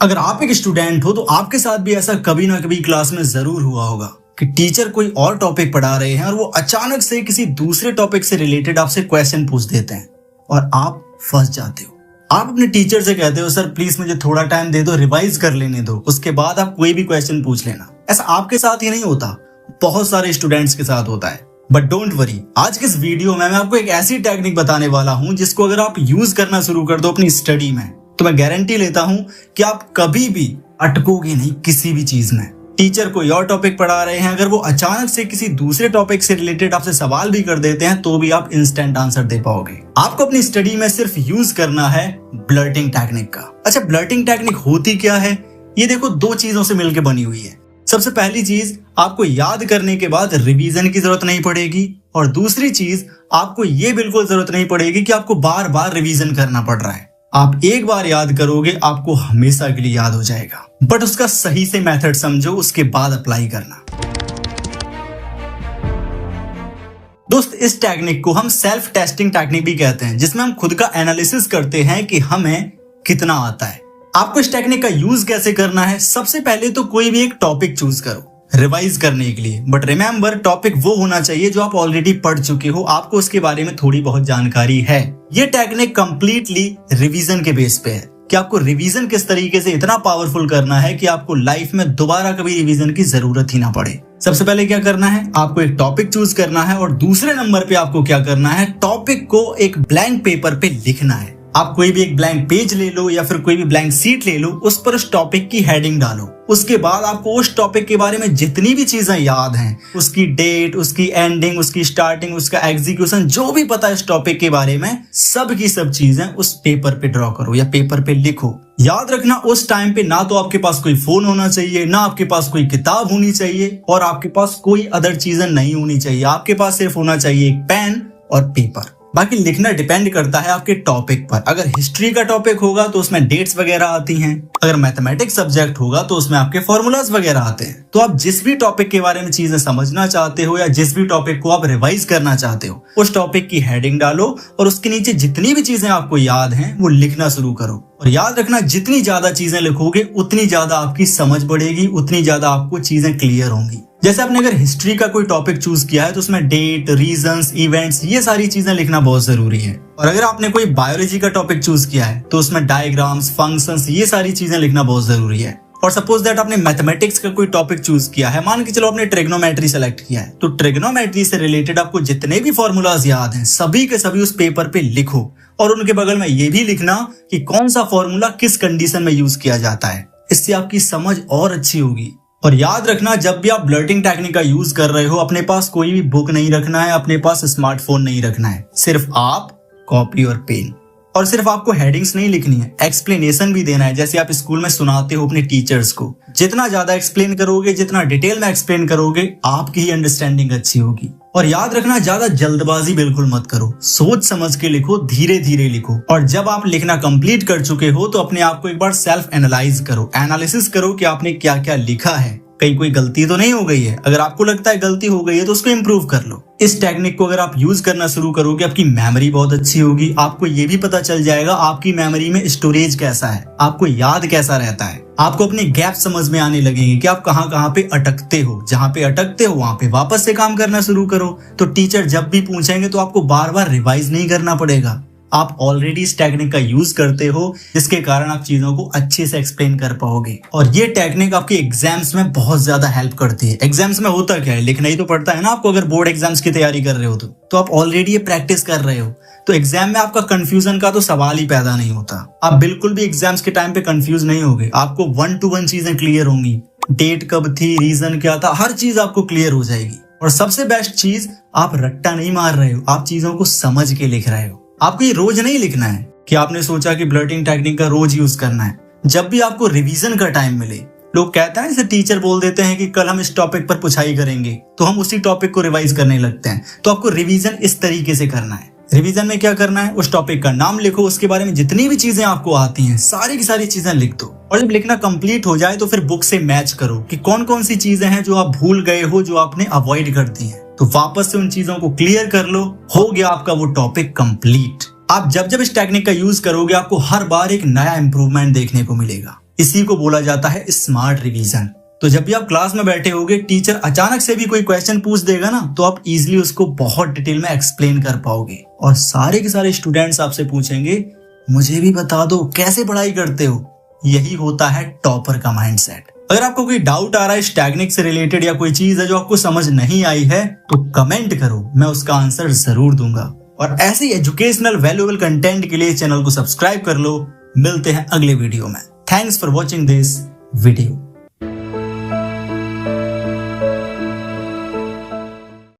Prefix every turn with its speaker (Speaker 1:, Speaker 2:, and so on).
Speaker 1: अगर आप एक स्टूडेंट हो तो आपके साथ भी ऐसा कभी ना कभी क्लास में जरूर हुआ होगा कि टीचर कोई और टॉपिक पढ़ा रहे हैं और वो अचानक से किसी दूसरे टॉपिक से रिलेटेड आपसे क्वेश्चन पूछ देते हैं और आप फंस जाते हो। आप अपने टीचर से कहते हो, सर प्लीज मुझे थोड़ा टाइम दे दो, रिवाइज कर लेने दो, उसके बाद आप कोई भी क्वेश्चन पूछ लेना। ऐसा आपके साथ ही नहीं होता, बहुत सारे स्टूडेंट्स के साथ होता है। बट डोंट वरी, आज के इस वीडियो में मैं आपको एक ऐसी टेक्निक बताने वाला हूं जिसको अगर आप यूज करना शुरू कर दो अपनी स्टडी में तो मैं गारंटी लेता हूं कि आप कभी भी अटकोगे नहीं किसी भी चीज में। टीचर कोई और टॉपिक पढ़ा रहे हैं, अगर वो अचानक से किसी दूसरे टॉपिक से रिलेटेड आपसे सवाल भी कर देते हैं तो भी आप इंस्टेंट आंसर दे पाओगे। आपको अपनी स्टडी में सिर्फ यूज करना है ब्लर्टिंग टेक्निक का। अच्छा, ब्लर्टिंग टेक्निक होती क्या है? ये देखो, दो चीजों से मिलकर बनी हुई है। सबसे पहली चीज, आपको याद करने के बाद रिवीजन की जरूरत नहीं पड़ेगी, और दूसरी चीज, आपको ये बिल्कुल जरूरत नहीं पड़ेगी कि आपको बार बार रिवीजन करना पड़ रहा है। आप एक बार याद करोगे, आपको हमेशा के लिए याद हो जाएगा। बट उसका सही से मेथड समझो, उसके बाद अप्लाई करना। दोस्त, इस टेक्निक को हम सेल्फ टेस्टिंग टेक्निक भी कहते हैं, जिसमें हम खुद का एनालिसिस करते हैं कि हमें कितना आता है। आपको इस टेक्निक का यूज कैसे करना है? सबसे पहले तो कोई भी एक टॉपिक चूज करो रिवाइज करने के लिए। बट रिमेंबर, टॉपिक वो होना चाहिए जो आप ऑलरेडी पढ़ चुके हो, आपको उसके बारे में थोड़ी बहुत जानकारी है। ये टेक्निक कंप्लीटली रिवीजन के बेस पे है कि आपको रिवीजन किस तरीके से इतना पावरफुल करना है कि आपको लाइफ में दोबारा कभी रिवीजन की जरूरत ही ना पड़े। सबसे पहले क्या करना है, आपको एक टॉपिक चूज करना है, और दूसरे नंबर पे आपको क्या करना है, टॉपिक को एक ब्लैंक पेपर पे लिखना है। आप कोई भी एक ब्लैंक पेज ले लो या फिर कोई भी ब्लैंक सीट ले लो, उस पर उस टॉपिक की हेडिंग डालो। उसके बाद आपको उस टॉपिक के बारे में जितनी भी चीजें याद हैं, उसकी डेट, उसकी एंडिंग, उसकी स्टार्टिंग, उसका एग्जीक्यूशन, जो भी पता है इस टॉपिक के बारे में, सब की सब चीजें उस पेपर पे ड्रॉ करो या पेपर पे लिखो। याद रखना, उस टाइम पे ना तो आपके पास कोई फोन होना चाहिए, ना आपके पास कोई किताब होनी चाहिए, और आपके पास कोई अदर चीजें नहीं होनी चाहिए। आपके पास सिर्फ होना चाहिए एक पेन और पेपर। बाकी लिखना डिपेंड करता है आपके टॉपिक पर। अगर हिस्ट्री का टॉपिक होगा तो उसमें डेट्स वगैरह आती हैं। अगर मैथमेटिक्स सब्जेक्ट होगा तो उसमें आपके फॉर्मूलाज वगैरह आते हैं। तो आप जिस भी टॉपिक के बारे में चीजें समझना चाहते हो या जिस भी टॉपिक को आप रिवाइज करना चाहते हो, उस टॉपिक की हेडिंग डालो और उसके नीचे जितनी भी चीजें आपको याद हैं वो लिखना शुरू करो। और याद रखना, जितनी ज्यादा चीजें लिखोगे उतनी ज्यादा आपकी समझ बढ़ेगी, उतनी ज्यादा आपको चीजें क्लियर होंगी। जैसे आपने अगर हिस्ट्री का कोई टॉपिक चूज किया है तो उसमें डेट, रीजंस, इवेंट्स, ये सारी चीजें लिखना बहुत जरूरी है। और अगर आपने कोई बायोलॉजी का टॉपिक चूज किया है तो उसमें डायग्राम्स, फंक्शंस, ये सारी चीजें लिखना बहुत जरूरी है। और सपोज दैट आपने मैथमेटिक्स का कोई टॉपिक चूज किया है, मान के चलो आपने ट्रिग्नोमेट्री सेलेक्ट किया है, तो ट्रिग्नोमेट्री से रिलेटेड आपको जितने भी फॉर्मूलाज याद हैं सभी के सभी उस पेपर पे लिखो, और उनके बगल में ये भी लिखना कि कौन सा फॉर्मूला किस कंडीशन में यूज किया जाता है। इससे आपकी समझ और अच्छी होगी। और याद रखना, जब भी आप ब्लर्टिंग टेक्निक का यूज कर रहे हो, अपने पास कोई भी बुक नहीं रखना है, अपने पास स्मार्टफोन नहीं रखना है, सिर्फ आप, कॉपी और पेन। और सिर्फ आपको हेडिंग्स नहीं लिखनी है, एक्सप्लेनेशन भी देना है, जैसे आप स्कूल में सुनाते हो अपने टीचर्स को। जितना ज्यादा एक्सप्लेन करोगे, जितना डिटेल में एक्सप्लेन करोगे, आपकी ही अंडरस्टैंडिंग अच्छी होगी। और याद रखना, ज्यादा जल्दबाजी बिल्कुल मत करो, सोच समझ के लिखो, धीरे धीरे लिखो। और जब आप लिखना कंप्लीट कर चुके हो तो अपने आप को एक बार सेल्फ एनालाइज करो, एनालिसिस करो कि आपने क्या क्या लिखा है, कहीं कोई गलती तो नहीं हो गई है। अगर आपको लगता है गलती हो गई है तो उसको इम्प्रूव कर लो। इस टेक्निक को अगर आप यूज करना शुरू करोगे, आपकी मेमोरी बहुत अच्छी होगी। आपको ये भी पता चल जाएगा आपकी मेमोरी में स्टोरेज कैसा है, आपको याद कैसा रहता है। आपको अपने गैप समझ में आने लगेंगे कि आप कहाँ कहाँ पे अटकते हो। जहाँ पे अटकते हो वहां पे वापस से काम करना शुरू करो, तो टीचर जब भी पूछेंगे तो आपको बार बार रिवाइज नहीं करना पड़ेगा। आप ऑलरेडी इस टेक्निक का यूज करते हो, जिसके कारण आप चीजों को अच्छे से एक्सप्लेन कर पाओगे। और ये टेक्निक आपके एग्जाम्स में बहुत ज्यादा हेल्प करती है। एग्जाम्स में होता क्या है, लिखना ही तो पड़ता है ना आपको। अगर बोर्ड एग्जाम्स की तैयारी कर रहे हो तो आप ऑलरेडी ये प्रैक्टिस कर रहे हो, तो एग्जाम में आपका कंफ्यूजन का तो सवाल ही पैदा नहीं होता। आप बिल्कुल भी एग्जाम्स के टाइम पे कंफ्यूज नहीं होगे। आपको 1 to 1 चीजें क्लियर होंगी। डेट कब थी, रीजन क्या था, हर चीज आपको क्लियर हो जाएगी। और सबसे बेस्ट चीज, आप रट्टा नहीं मार रहे हो, आप चीजों को समझ के लिख रहे हो। आपको ये रोज नहीं लिखना है कि आपने सोचा कि ब्लर्टिंग टेक्निक का रोज यूज करना है। जब भी आपको रिवीजन का टाइम मिले, लोग कहते हैं जैसे टीचर बोल देते हैं कि कल हम इस टॉपिक पर पुछाई करेंगे, तो हम उसी टॉपिक को रिवाइज करने लगते हैं। तो आपको रिवीजन इस तरीके से करना है। रिवीजन में क्या करना है, उस टॉपिक का नाम लिखो, उसके बारे में जितनी भी चीजें आपको आती हैं सारी की सारी चीजें लिख दो। और जब लिखना कंप्लीट हो जाए तो फिर बुक से मैच करो कि कौन कौन सी चीजें हैं जो आप भूल गए हो, जो आपने अवॉइड कर दी हैं। तो वापस से उन चीजों को क्लियर कर लो, हो गया आपका वो टॉपिक कंप्लीट। आप जब जब इस टेक्निक का यूज करोगे आपको हर बार एक नया इंप्रूवमेंट देखने को मिलेगा। इसी को बोला जाता है स्मार्ट रिवीजन। तो जब भी आप क्लास में बैठे होगे, टीचर अचानक से भी कोई क्वेश्चन पूछ देगा ना, तो आप इजीली उसको बहुत डिटेल में एक्सप्लेन कर पाओगे और सारे के सारे स्टूडेंट्स आपसे पूछेंगे मुझे भी बता दो कैसे पढ़ाई करते हो। यही होता है टॉपर का माइंडसेट। अगर आपको कोई डाउट आ रहा है इस टेक्निक से रिलेटेड या कोई चीज है जो आपको समझ नहीं आई है, तो कमेंट करो, मैं उसका आंसर जरूर दूंगा। और ऐसे ही एजुकेशनल वैल्यूएबल कंटेंट के लिए चैनल को सब्सक्राइब कर लो। मिलते हैं अगले वीडियो में। Thanks for watching this video.